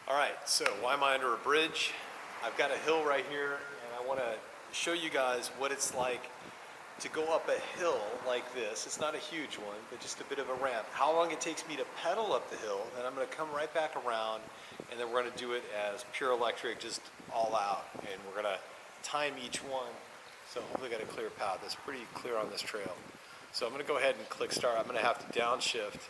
Alright, so why am I under a bridge? I've got a hill right here and I want to show you guys what it's like to go up a hill like this. It's not a huge one, but just a bit of a ramp. How long it takes me to pedal up the hill, then I'm going to come right back around and then we're going to do it as pure electric, just all out. And we're going to time each one. So hopefully I got a clear path. It's pretty clear on this trail. So I'm going to go ahead and click start. I'm going to have to downshift.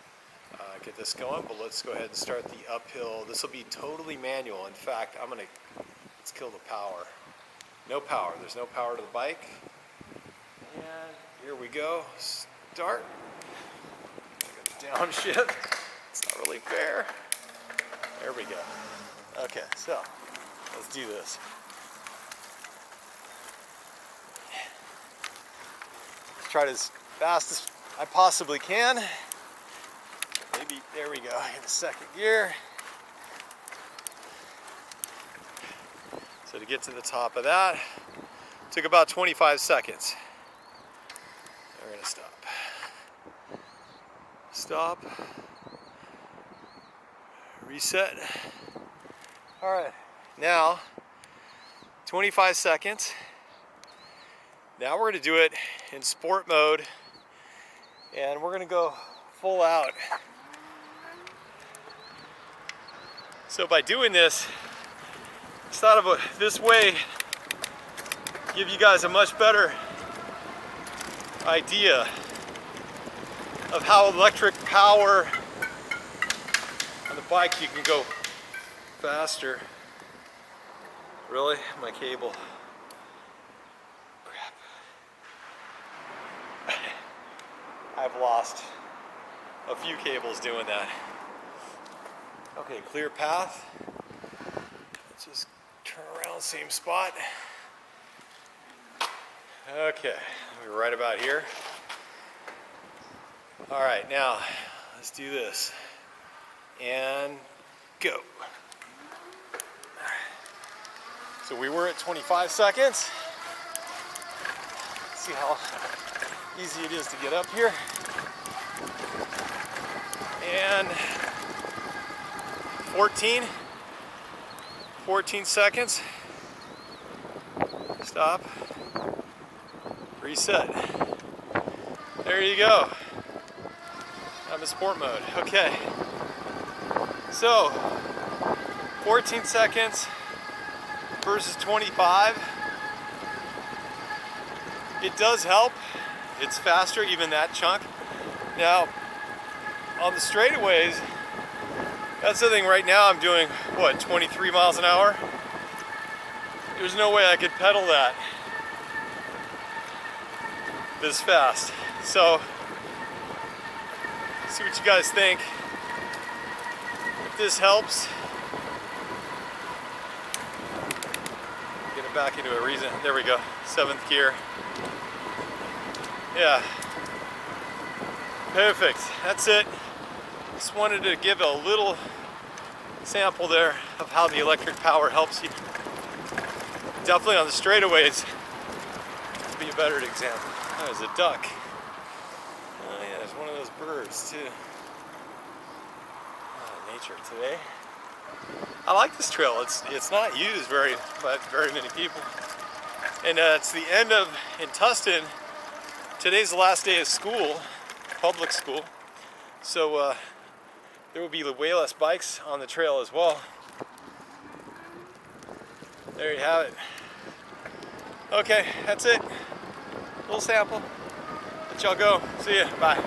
Get this going, but let's go ahead and start the uphill. This will be totally manual. In fact, let's kill the power. No power, there's no power to the bike. And here we go, start. Downshift, it's not really fair. There we go. Okay, so let's do this. Let's try it as fast as I possibly can. Maybe, there we go, in the second gear. So to get to the top of that, took about 25 seconds. We're gonna stop. Stop. Reset. All right, now, 25 seconds. Now we're gonna do it in sport mode, and we're gonna go full out. So by doing this, I thought of this way, give you guys a much better idea of how electric power on the bike, you can go faster. Really? My cable. Crap. I've lost a few cables doing that. Okay, clear path. Let's just turn around, same spot. Okay, we're right about here. All right, now let's do this. And go. So we were at 25 seconds. Let's see how easy it is to get up here. And 14 seconds. Stop. Reset. There you go. I'm in sport mode. Okay. So, 14 seconds versus 25. It does help. It's faster, even that chunk. Now, on the straightaways, that's the thing. Right now I'm doing, what, 23 miles an hour? There's no way I could pedal that this fast. So, see what you guys think. If this helps, get it back into a reason. There we go, 7th gear. Yeah, perfect, that's it. Just wanted to give a little sample there of how the electric power helps you. Definitely on the straightaways to be a better example. Oh, there's a duck. Oh yeah, there's one of those birds too. Oh, nature today. I like this trail. It's not used by very many people. And it's the end of in Tustin. Today's the last day of school, public school. So there will be way less bikes on the trail as well. There you have it. Okay, that's it. Little sample. Let y'all go. See ya. Bye.